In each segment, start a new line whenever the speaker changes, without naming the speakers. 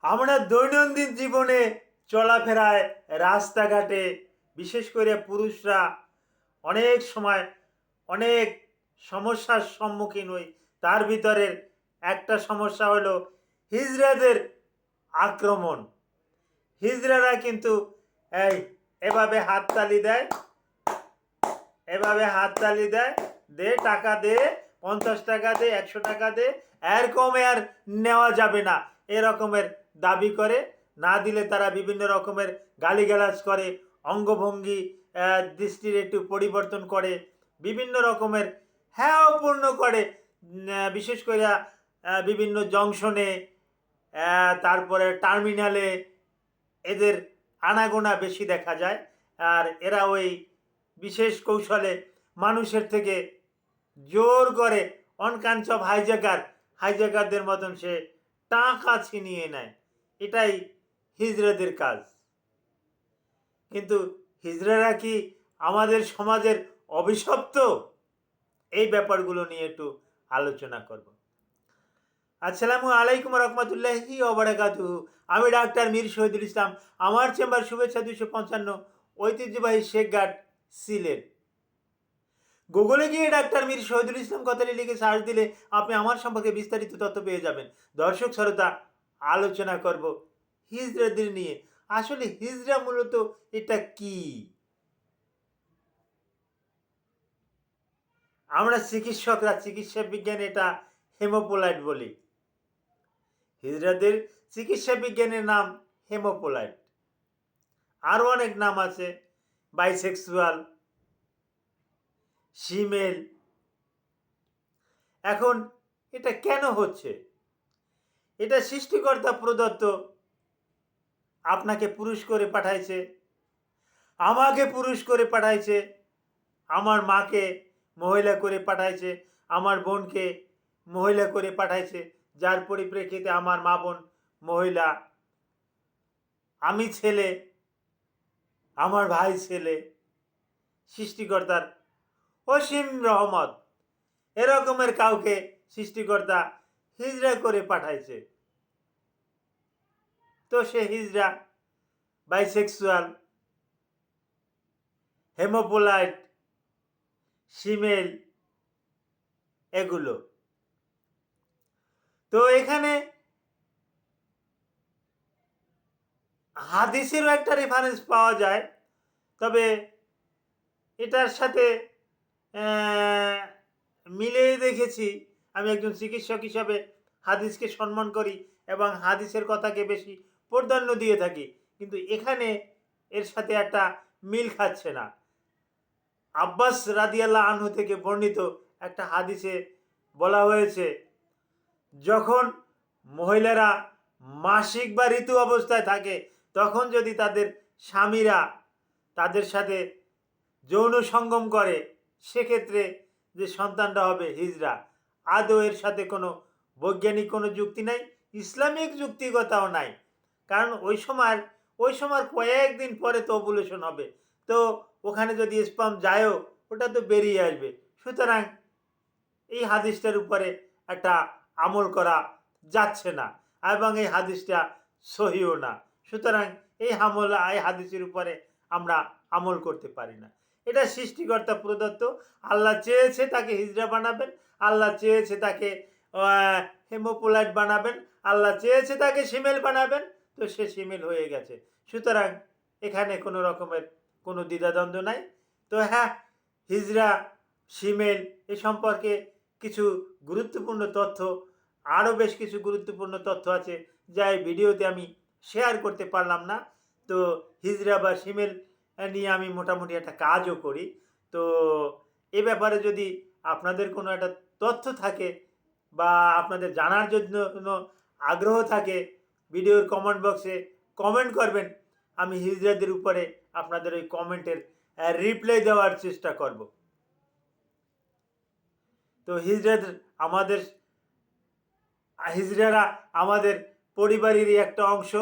আমরা দৈনন্দিন জীবনে চলাফেরায় রাস্তাঘাটে বিশেষ করে পুরুষরা অনেক সময় অনেক সমস্যার সম্মুখীন হই। তার ভিতরের একটা সমস্যা হলো হিজড়াদের আক্রমণ। হিজড়ারা কিন্তু এই এভাবে হাততালি দেয়, এভাবে হাততালি দেয়, দে টাকা দে, 50 টাকা দে, 100 টাকা দে, এর কমে আর নেওয়া যাবে না এরকমের দাবি করে। না দিলে তারা বিভিন্ন রকমের গালিগালাজ করে, অঙ্গভঙ্গি দৃষ্টির একটু পরিবর্তন করে, বিভিন্ন রকমের হেয়পূর্ণ করে। বিশেষ করে বিভিন্ন জংশনে, তারপরে টার্মিনালে এদের আনাগোনা বেশি দেখা যায়। আর এরা ওই বিশেষ কৌশলে মানুষের থেকে জোর করে অনকাঞ্চব হাইজ্যাকারদের মতন সে টাকা ছিনিয়ে নেয়। এটাই হিজড়াদের কাজ। কিন্তু হিজড়ারা কি আমাদের সমাজের অভিশপ্ত? এই ব্যাপারগুলো নিয়ে একটু আলোচনা করব। আসসালামু আলাইকুম রহমতুল্লাহি ওবারাকাতুহু। আমি ডাক্তার মীর শহীদুল ইসলাম। আমার চেম্বার শুভেচ্ছা 255, ঐতিহ্যবাহী শেখঘাট, সিলেট। গুগলে গিয়ে ডাক্তার মীর শহীদুল ইসলাম কথাটি লিখে সার্চ দিলে আপনি আমার সম্পর্কে বিস্তারিত তথ্য পেয়ে যাবেন। দর্শক শ্রোতা, আলোচনা করব হিজড়াদের নিয়ে। আসলে হিজড়া মূলত এটা কি? আমরা চিকিৎসকরা, চিকিৎসা বিজ্ঞানে এটা হেমোপোলাইট বলি। হিজড়াদের চিকিৎসা বিজ্ঞানের নাম হেমোপোলাইট। আরও অনেক নাম আছে, বাইসেক্সুয়াল, শিমেল। এখন এটা কেন হচ্ছে? এটা সৃষ্টিকর্তা প্রদত্ত। আপনাকে পুরুষ করে পাঠাইছে, আমাকে পুরুষ করে পাঠাইছে, আমার মাকে মহিলা করে পাঠাইছে, আমার বোনকে মহিলা করে পাঠাইছে, যার পরিপ্রেক্ষিতে আমার মা বোন মহিলা, আমি ছেলে, আমার ভাই ছেলে। সৃষ্টিকর্তার অসীম রহমত, এরকমের কাউকে সৃষ্টিকর্তা হিজড়া করে পাঠাইছে। তো সে হিজড়া, বাইসেক্সুয়াল, হেমোপোলাইট, শিমেল, এগুলো। তো এখানে হাদিসেরও একটা রেফারেন্স পাওয়া যায়, তবে এটার সাথে মিলে দেখেছি। আমি একজন চিকিৎসক হিসাবে হাদিসকে সম্মান করি এবং হাদিসের কথাকে বেশি প্রাধান্য দিয়ে থাকি, কিন্তু এখানে এর সাথে একটা মিল খাচ্ছে না। আব্বাস রাদিয়াল্লাহু আনহু থেকে বর্ণিত একটা হাদিসে বলা হয়েছে, যখন মহিলারা মাসিক বা ঋতু অবস্থায় থাকে তখন যদি তাদের স্বামীরা তাদের সাথে যৌন সঙ্গম করে, সেক্ষেত্রে যে সন্তানটা হবে হিজড়া। আদৌ এর সাথে কোনো বৈজ্ঞানিক কোনো যুক্তি নাই, ইসলামিক যুক্তিকতাও নাই। কারণ ওই সময় কয়েকদিন পরে তো ওভুলেশন হবে, তো ওখানে যদি স্পাম যায়ও ওটা তো বেরিয়ে আসবে। সুতরাং এই হাদিসটার উপরে একটা আমল করা যাচ্ছে না এবং এই হাদিসটা সহিও না। সুতরাং এই হাদিসের উপরে আমরা আমল করতে পারি না। এটা সৃষ্টিকর্তা প্রদত্ত। আল্লাহ চেয়েছে তাকে হিজড়া বানাবেন, আল্লাহ চেয়েছে তাকে হেমোপোলাইট বানাবেন, আল্লাহ চেয়েছে তাকে শিমেল বানাবেন, তো সে শিমেল হয়ে গেছে। সুতরাং এখানে কোনো রকমের কোনো দ্বিধাদ্বন্দ্ব নাই। তো হ্যাঁ, হিজড়া, শিমেল এ সম্পর্কে কিছু গুরুত্বপূর্ণ তথ্য, আরও বেশ কিছু গুরুত্বপূর্ণ তথ্য আছে যা এই ভিডিওতে আমি শেয়ার করতে পারলাম না। তো হিজড়া বা শিমেল নিয়ে আমি মোটামুটি একটা কাজও করি। তো এ ব্যাপারে যদি আপনাদের কোনো একটা তথ্য থাকে বা আপনাদের জানার জন্য কোনো আগ্রহ থাকে, ভিডিওর কমেন্ট বক্সে কমেন্ট করবেন। আমি হিজড়াদের উপরে আপনাদের ওই কমেন্টের রিপ্লাই দেওয়ার চেষ্টা করব। তো হিজড়ারা আমাদের পরিবারেরই একটা অংশ।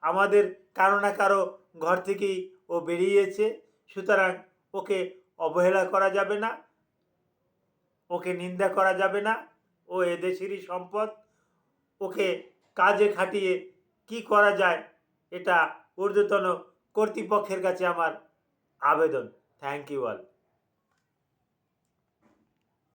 আমাদের কারো না কারো ঘর থেকেই ও বেরিয়েছে। সুতরাং ওকে অবহেলা করা যাবে না, ওকে নিন্দা করা যাবে না। ও এদেশেরই সম্পদ। ওকে কাজে খাটিয়ে কি করা যায়, এটা ঊর্ধ্বতন কর্তৃপক্ষের কাছে আমার আবেদন। Thank you all.